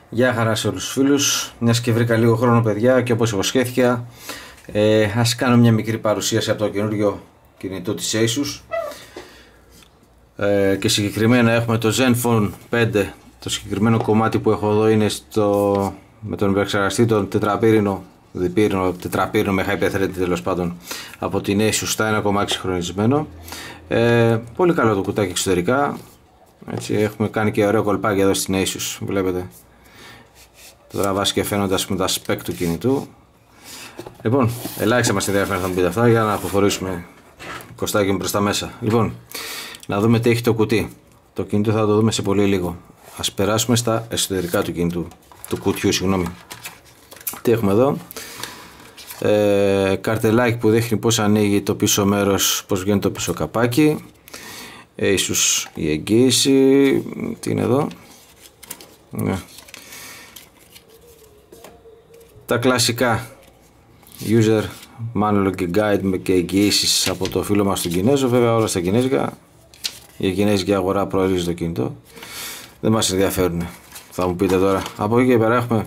Γεια χαρά σε όλους τους φίλους. Μιας και βρήκα λίγο χρόνο, παιδιά, και όπως υποσχέθηκα, ας κάνω μια μικρή παρουσίαση από το καινούριο κινητό της Asus. Και συγκεκριμένα έχουμε το Zenfone 5. Το συγκεκριμένο κομμάτι που έχω εδώ είναι με τον επεξεργαστή, τον τετραπύρινο με high thread, τέλος πάντων, από την Asus στα 1,6 χρονισμένο. Πολύ καλό το κουτάκι εξωτερικά. Έτσι, έχουμε κάνει και ωραίο κολπάκι εδώ στην Asus, βλέπετε. Το τραβάς και φαίνονται με τα spec του κινητού. Λοιπόν, ελάχιστα μας ενδιαφέρει να μου πείτε αυτά για να αποχωρήσουμε κοστάκι μου προς τα μέσα. Λοιπόν, να δούμε τι έχει το κουτί. Το κινητό θα το δούμε σε πολύ λίγο. Ας περάσουμε στα εσωτερικά του κινητού, του κουτιού, συγγνώμη. Τι έχουμε εδώ? Καρτελάκι που δείχνει πως ανοίγει το πίσω μέρος, πως βγαίνει το πίσω καπάκι. Asus η εγγύηση. Τι είναι εδώ? Ναι. Τα κλασικά user manual και guide και εγγυήσεις από το φίλο μας τον Κινέζο, βέβαια όλα στα κινέζικα. Η κινέζικη αγορά προορίζει το κινητό, δεν μας ενδιαφέρουν, θα μου πείτε τώρα. Από εκεί και πέρα έχουμε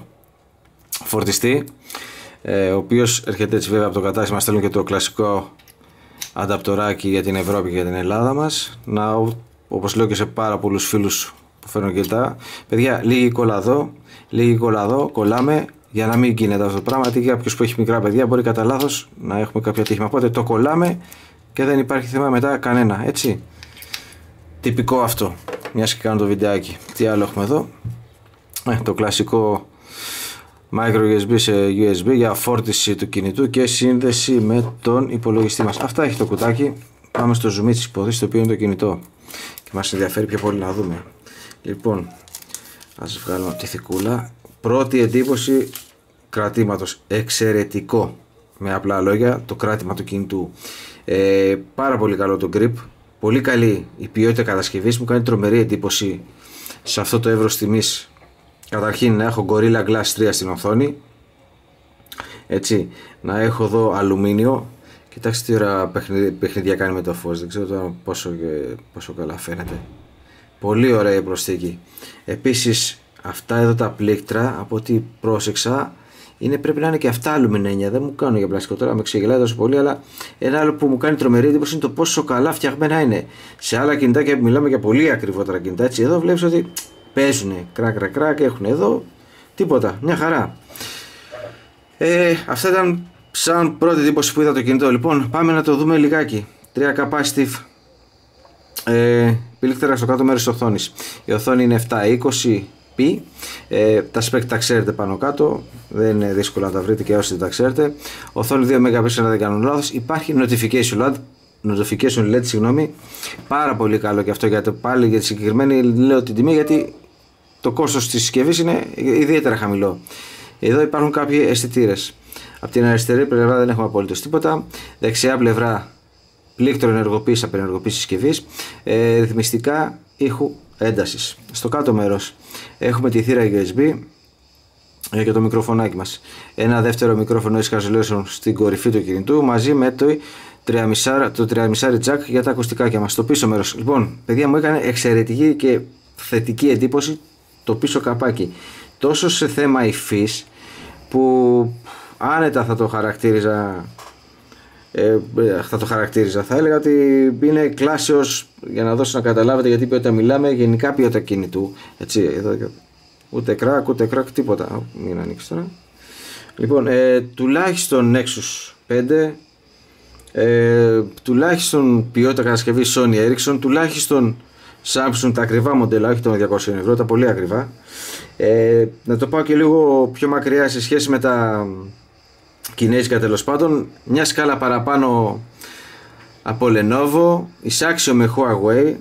φορτιστή, ο οποίος έρχεται έτσι βέβαια από το κατάστημα. Στέλνουν και το κλασικό ανταπτοράκι για την Ευρώπη και για την Ελλάδα μας. Όπως λέω και σε πάρα πολλούς φίλους που φέρνουν κινητά, παιδιά, λίγη κόλλα εδώ, κολλάμε, για να μην γίνεται αυτό το πράγμα, γιατί για κάποιους που έχει μικρά παιδιά μπορεί κατά λάθος να έχουμε κάποια τύχημα. Οπότε το κολλάμε και δεν υπάρχει θέμα μετά κανένα, έτσι. Τυπικό αυτό, μιας και κάνω το βιντεάκι. Τι άλλο έχουμε εδώ? Το κλασικό micro USB σε USB για φόρτιση του κινητού και σύνδεση με τον υπολογιστή μας. Αυτά έχει το κουτάκι. Πάμε στο zoom της υποδοχής, το οποίο είναι το κινητό και μας ενδιαφέρει πιο πολύ να δούμε. Λοιπόν, ας βγάλουμε τη θικούλα. Πρώτη εντύπωση κρατήματος, εξαιρετικό, με απλά λόγια, το κράτημα του κινητού. Πάρα πολύ καλό το grip, πολύ καλή η ποιότητα κατασκευής, μου κάνει τρομερή εντύπωση σε αυτό το εύρος τιμής. Καταρχήν να έχω Gorilla Glass 3 στην οθόνη, έτσι, να έχω εδώ αλουμίνιο. Κοιτάξτε τι ωραία παιχνίδια κάνει με το φως, δεν ξέρω τώρα πόσο καλά φαίνεται. Πολύ ωραία η προσθήκη. Επίσης αυτά εδώ τα πλήκτρα, από ό,τι πρόσεξα, πρέπει να είναι και αυτά αλουμινένια. Δεν μου κάνουν για πλαστικό, τώρα με ξεγελάει τόσο πολύ. Αλλά ένα άλλο που μου κάνει τρομερή εντύπωση είναι το πόσο καλά φτιαγμένα είναι. Σε άλλα κινητάκια που μιλάμε για πολύ ακριβότερα κινητά, έτσι, εδώ βλέπεις ότι παίζουν κρακ, έχουν εδώ τίποτα, μια χαρά. Αυτά ήταν σαν πρώτη εντύπωση που είδα το κινητό. Λοιπόν, πάμε να το δούμε λιγάκι. 3 capacitive πλήκτρα στο κάτω μέρος της οθόνης. Η οθόνη είναι 720p. Τα spec τα ξέρετε πάνω κάτω, δεν είναι δύσκολο να τα βρείτε και όσοι δεν τα ξέρετε. Οθόνη 2 MP, αν δεν κάνω λάθος. Υπάρχει notification LED, συγγνώμη. Πάρα πολύ καλό και αυτό, γιατί πάλι για τη συγκεκριμένη λέω την τιμή, γιατί το κόστος της συσκευής είναι ιδιαίτερα χαμηλό. Εδώ υπάρχουν κάποιοι αισθητήρες. Από την αριστερή πλευρά δεν έχουμε απολύτως τίποτα. Δεξιά πλευρά πλήκτρο ενεργοποίηση, απενεργοποίηση συσκευής, ρυθμιστικά ήχου έντασης. Στο κάτω μέρος έχουμε τη θύρα USB και το μικροφωνάκι μας. Ένα δεύτερο μικρόφωνο noise cancellation στην κορυφή του κινητού, μαζί με το 3,5 jack για τα ακουστικάκια μας. Στο πίσω μέρος, λοιπόν, παιδιά, μου έκανε εξαιρετική και θετική εντύπωση το πίσω καπάκι. Τόσο σε θέμα υφής, που άνετα θα το χαρακτήριζα, θα έλεγα ότι είναι κλάσεως, για να δώσω να καταλάβετε γιατί ποιότητα μιλάμε, γενικά ποιότητα κινητού, έτσι, εδώ, ούτε κράκ, τίποτα. Μην ανοίξει τώρα. Λοιπόν, τουλάχιστον Nexus 5, τουλάχιστον ποιότητα κατασκευή Sony Ericsson, τουλάχιστον Samsung, τα ακριβά μοντέλα, όχι των 200 ευρώ, τα πολύ ακριβά. Να το πάω και λίγο πιο μακριά σε σχέση με τα κινέζικα, τέλος πάντων, μια σκάλα παραπάνω από Lenovo, εισάξιο με Huawei,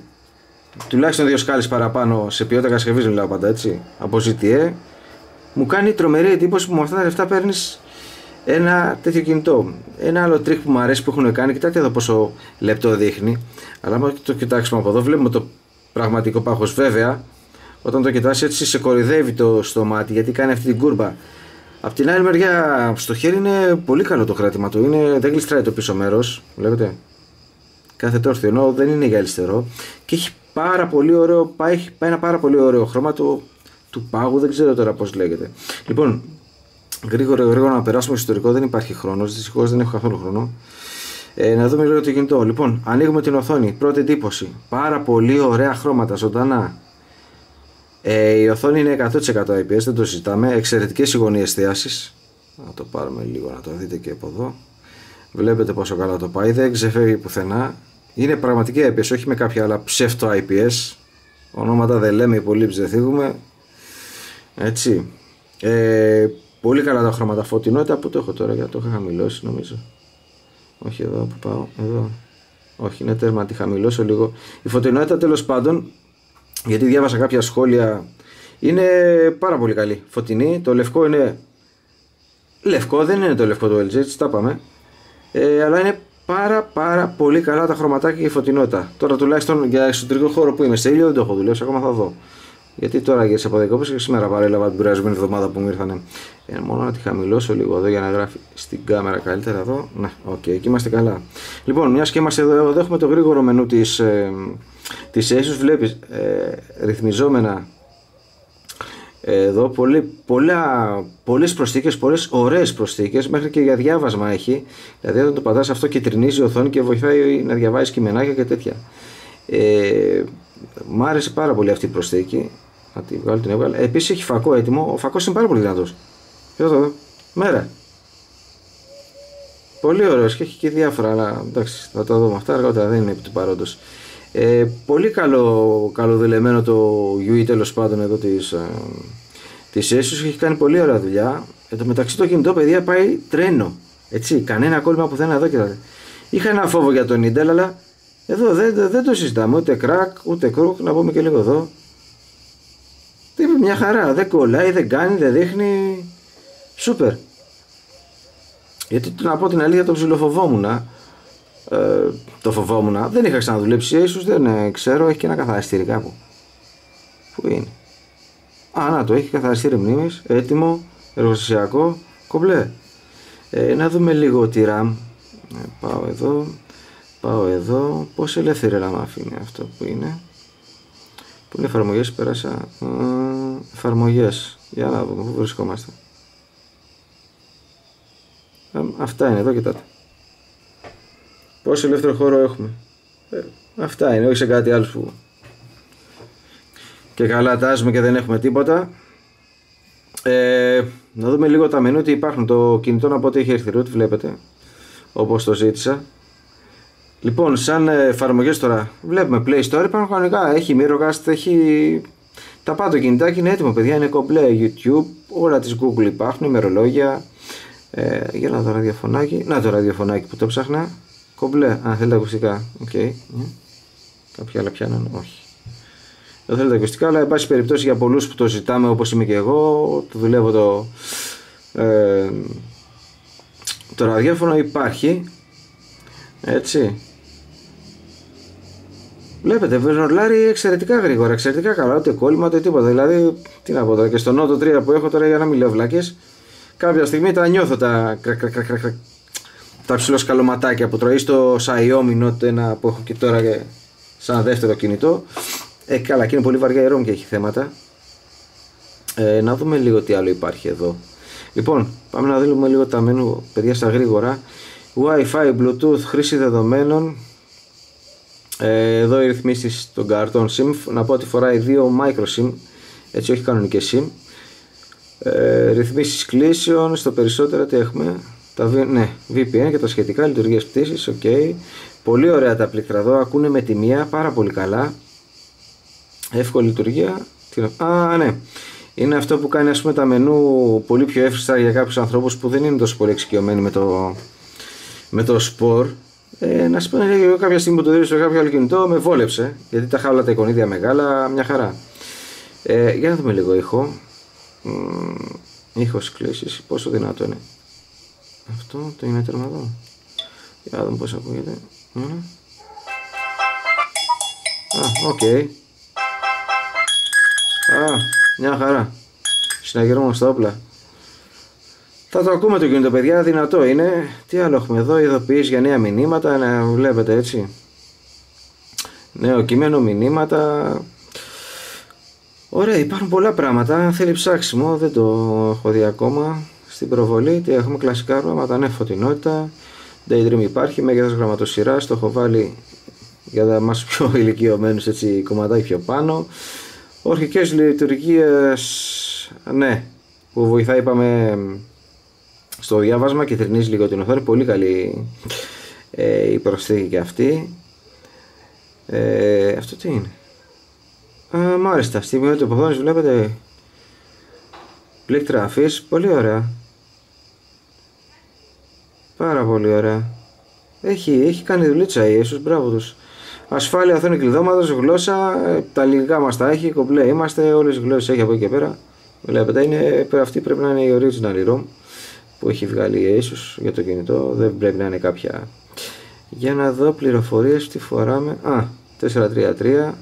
τουλάχιστον 2 σκάλες παραπάνω σε ποιότητα κατασκευής, μιλάω πάντα, έτσι, από ZTE. Μου κάνει τρομερή εντύπωση που με αυτά τα λεφτά παίρνεις ένα τέτοιο κινητό. Ένα άλλο τρίκ που μου αρέσει που έχουν κάνει, κοιτάξτε εδώ πόσο λεπτό δείχνει, αλλά αν το κοιτάξουμε από εδώ βλέπουμε το πραγματικό πάχος. Βέβαια, όταν το κοιτάς έτσι σε κορυδεύει στο μάτι, γιατί κάνει αυτή την κούρμπα. Απ' την άλλη μεριά, στο χέρι είναι πολύ καλό το κράτημα του, δεν γλιστράει το πίσω μέρος, βλέπετε. Κάθεται όρθιο, ενώ δεν είναι για αριστερό. Και έχει πάρα πολύ ωραίο, πάει ένα πάρα πολύ ωραίο χρώμα του του πάγου, δεν ξέρω τώρα πώς λέγεται. Λοιπόν, γρήγορα να περάσουμε στο ιστορικό, δεν υπάρχει χρόνος, δυστυχώς δεν έχω καθόλου χρόνο. Να δούμε λίγο το κινητό. Λοιπόν, ανοίγουμε την οθόνη. Πρώτη εντύπωση. Πάρα πολύ ωραία χρώματα, ζωντανά. Η οθόνη είναι 100% IPS, δεν το συζητάμε. Εξαιρετικές οι γωνίες εστίασης. Να το πάρουμε λίγο να το δείτε και από εδώ. Βλέπετε πόσο καλά το πάει, δεν ξεφεύγει πουθενά. Είναι πραγματική IPS, όχι με κάποια άλλα ψεύτο IPS. Ονόματα δεν λέμε, υπολείψεις δεν θίγουμε. Έτσι. Πολύ καλά τα χρώματα. Φωτεινότητα που το έχω τώρα, γιατί το είχα χαμηλώσει νομίζω. Όχι εδώ που πάω, εδώ. Όχι, είναι τέρμα, τη χαμηλώσω λίγο. Η φωτεινότητα τέλος πάντων, γιατί διάβασα κάποια σχόλια, είναι πάρα πολύ καλή. Φωτεινή, το λευκό είναι λευκό, δεν είναι το λευκό του LG, έτσι τα πάμε. Αλλά είναι πάρα πολύ καλά τα χρωματάκια και η φωτεινότητα. Τώρα τουλάχιστον για εσωτερικό χώρο που είμαι σε ήλιο δεν το έχω δουλέψει, ακόμα θα δω. Γιατί τώρα γύρισα από δεκόπες και σήμερα παρέλαβα την προηγούμενη εβδομάδα που μου ήρθανε. Μόνο να τη χαμηλώσω λίγο εδώ για να γράφει στην κάμερα καλύτερα εδώ. Ναι, οκ, εκεί είμαστε καλά. Λοιπόν, μιας και είμαστε εδώ έχουμε το γρήγορο μενού της Asus. Βλέπεις ρυθμιζόμενα εδώ πολλές προσθήκες, πολλές ωραίες προσθήκες, μέχρι και για διάβασμα έχει. Δηλαδή όταν το πατάς αυτό κυτρινίζει η οθόνη και βοηθάει να διαβάζει κειμενάκια και τέτοια. Μ' άρεσε πάρα πολύ αυτή η προσθήκη. Να τη βγάλω, την έβγαλα. Επίσης έχει φακό έτοιμο. Ο φακός είναι πάρα πολύ δυνατός. Εδώ, μέρα. Πολύ ωραίος και έχει και διάφορα. Αλλά εντάξει, θα τα δούμε αυτά αργότερα. Δεν είναι επί του παρόντος. Πολύ καλοδουλεμένο το UI τέλος πάντων εδώ της Asus. Έχει κάνει πολύ ωραία δουλειά. Εν τω μεταξύ το κινητό, παιδιά, πάει τρένο. Έτσι, κανένα κόλλημα πουθενά εδώ και εδώ. Είχα ένα φόβο για τον Intel, αλλά εδώ δεν το συζητάμε. Ούτε crack, ούτε crook. Να πούμε και λίγο εδώ. Μια χαρά, δεν κολλάει, δεν κάνει, δεν δείχνει. Σούπερ. Γιατί να πω την αλήθεια, το ψιλοφοβόμουν. Το φοβόμουν. Δεν είχα ξαναδουλέψει Asus, δεν ξέρω. Έχει και ένα καθαριστήρι κάπου. Πού είναι? Να το έχει, καθαριστήρι μνήμης. Έτοιμο, εργοστασιακό, κομπλέ. Να δούμε λίγο τη RAM. Πάω εδώ. Πόσο ελεύθερη RAM αφήνει αυτό που είναι? Πού είναι εφαρμογές, πέρασα. Εφαρμογές. Για να δούμε πού βρισκόμαστε. Αυτά είναι εδώ, κοιτάτε. Πόσο ελεύθερο χώρο έχουμε. Αυτά είναι, όχι σε κάτι άλλο που και καλά τάζουμε και δεν έχουμε τίποτα. Να δούμε λίγο τα μενού, τι υπάρχουν. Το κινητό να πω ότι έχει έρθει root, βλέπετε, όπως το ζήτησα. Λοιπόν, σαν εφαρμογές τώρα βλέπουμε Play Store, υπάρχουν κανονικά, έχει Mirrorcast, έχει τα πάντα, το κινητάκι είναι έτοιμο, παιδιά, είναι κομπλέ. YouTube, όλα της Google υπάρχουν, ημερολόγια. Για να δω ραδιοφωνάκι. Να το ραδιοφωνάκι που το ψάχνα. Κομπλέ. Θέλετε ακουστικά. Okay. Κάποια άλλα πιάνουν. Όχι. Δεν θέλετε ακουστικά, αλλά εν πάση περιπτώσει για πολλούς που το ζητάμε, όπως είμαι και εγώ, το δουλεύω το ραδιόφωνο υπάρχει. Έτσι. Βλέπετε, ρολάρει εξαιρετικά γρήγορα, εξαιρετικά καλά, ούτε κόλλημα, ούτε τίποτα. Δηλαδή, τι να πω τώρα, και στο Note 3 που έχω τώρα, για να μην λέω βλάκες, κάποια στιγμή τα νιώθω τα ψιλοσκαλωματάκια που τρώει στο Xiaomi Note 1 που έχω και τώρα και σαν δεύτερο κινητό. Καλά, και είναι πολύ βαριά η ROM και έχει θέματα. Να δούμε λίγο τι άλλο υπάρχει εδώ. Λοιπόν, πάμε να δούμε λίγο τα μενού, παιδιά, στα γρήγορα. Wi-Fi, Bluetooth, χρήση δεδομένων. Εδώ οι ρυθμίσεις των καρτών SIM. Να πω ότι φοράει 2 micro SIM, έτσι, όχι κανονικές SIM. Ρυθμίσεις κλήσεων, στο περισσότερο τι έχουμε? VPN και τα σχετικά, λειτουργίες πτήσης, ok. Πολύ ωραία τα πλήκτρα εδώ, ακούνε με τη μία πάρα πολύ καλά. Εύκολη λειτουργία. Ναι. Είναι αυτό που κάνει, ας πούμε, τα μενού πολύ πιο εύκολα για κάποιους ανθρώπους που δεν είναι τόσο πολύ εξοικειωμένοι με το Sport. Να σου πω, κάποια στιγμή που το δίνω σε κάποιο άλλο κινητό με βόλεψε, γιατί τα είχα όλα τα εικονίδια μεγάλα, μια χαρά. Για να δούμε λίγο ήχο. Ήχος κλήσεις, πόσο δυνατό είναι αυτό, το είναι τέρμα εδώ. Για να δούμε πώς ακούγεται. Οκ. Μια χαρά. Συναγερμό στα όπλα. Θα το ακούμε το κινητό, παιδιά, δυνατό είναι. Τι άλλο έχουμε εδώ? Ειδοποιήσεις για νέα μηνύματα, να βλέπετε, έτσι. Νέο κείμενο, μηνύματα. Ωραία, υπάρχουν πολλά πράγματα. Θέλει ψάξιμο, δεν το έχω δει ακόμα. Στην προβολή τι έχουμε, κλασικά ρούματα, ναι, φωτεινότητα. Daydream υπάρχει, μέγεθος γραμματοσυράς, το έχω βάλει για να μας πιο ηλικιωμένους, έτσι, κομματάκι πιο πάνω. Ορχικές λειτουργίες, ναι, που βοηθάει, είπαμε, στο διάβασμα και θρηνίζει λίγο την οθόνη. Πολύ καλή η προσθήκη και αυτή. Αυτό τι είναι? Μάλιστα, στην ποιότητα του οθόνης βλέπετε πλήκτρα αφής, πολύ ωραία. Πάρα πολύ ωραία. Έχει κάνει δουλίτσα η Asus, μπράβο τους. Ασφάλεια, οθόνη κλειδώματος, γλώσσα, τα ελληνικά μας τα έχει, κομπλέ είμαστε, όλες οι γλώσσες έχει από εκεί και πέρα. Βλέπετε, αυτή πρέπει να είναι η original ROM που έχει βγάλει η Asus για το κινητό, δεν πρέπει να είναι κάποια. Για να δω πληροφορίες, τι φοράμε. 433.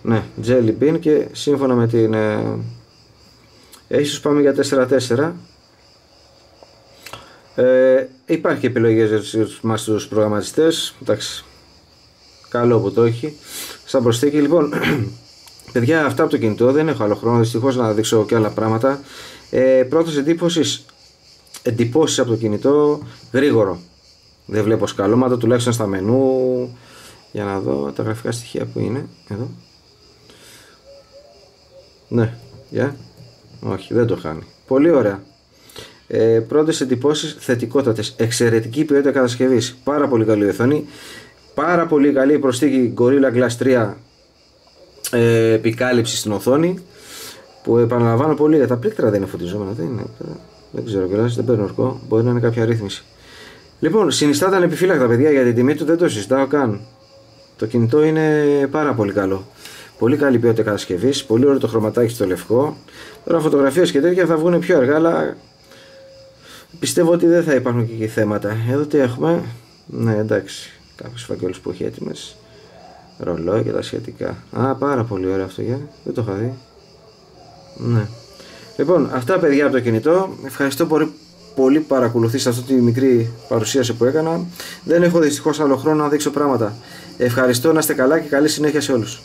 Ναι, Jelly Bean, και σύμφωνα με την Asus πάμε για 4.4. Υπάρχει και επιλογές για μας τους προγραμματιστές. Εντάξει, καλό που το έχει σαν προσθήκη. Λοιπόν, παιδιά, αυτά από το κινητό, δεν έχω άλλο χρόνο δυστυχώς να δείξω και άλλα πράγματα. Πρώτος εντυπώσεις από το κινητό, γρήγορο, δεν βλέπω σκαλώματα, τουλάχιστον στα μενού. Για να δω τα γραφικά στοιχεία που είναι εδώ. Ναι, όχι, δεν το χάνει. Πολύ ωραία. Πρώτες εντυπώσεις θετικότατες. Εξαιρετική ποιότητα κατασκευής. Πάρα πολύ καλή οθόνη. Πάρα πολύ καλή προσθήκη Gorilla Glass 3 επικάλυψη στην οθόνη. Που επαναλαμβάνω πολύ για τα πλήκτρα δεν είναι φωτιζόμενα. Δεν ξέρω κιόλας, δεν παίρνω ορκό. Μπορεί να είναι κάποια ρύθμιση. Λοιπόν, συνιστάται ανεπιφύλακτα, παιδιά, για την τιμή του δεν το συζητάω καν. Το κινητό είναι πάρα πολύ καλό. Πολύ καλή ποιότητα κατασκευής. Πολύ ωραίο το χρωματάκι στο λευκό. Τώρα φωτογραφίες και τέτοια θα βγουν πιο αργά, αλλά πιστεύω ότι δεν θα υπάρχουν και εκεί θέματα. Εδώ τι έχουμε? Ναι, εντάξει, κάποιους φακέλους που έχει έτοιμες, ρολόι και τα σχετικά. Πάρα πολύ ωραίο αυτό, δεν το είχα δει. Ναι. Λοιπόν, αυτά, παιδιά, από το κινητό. Ευχαριστώ πολύ που παρακολουθήσατε αυτή τη μικρή παρουσίαση που έκανα. Δεν έχω δυστυχώς άλλο χρόνο να δείξω πράγματα. Ευχαριστώ, να είστε καλά και καλή συνέχεια σε όλους.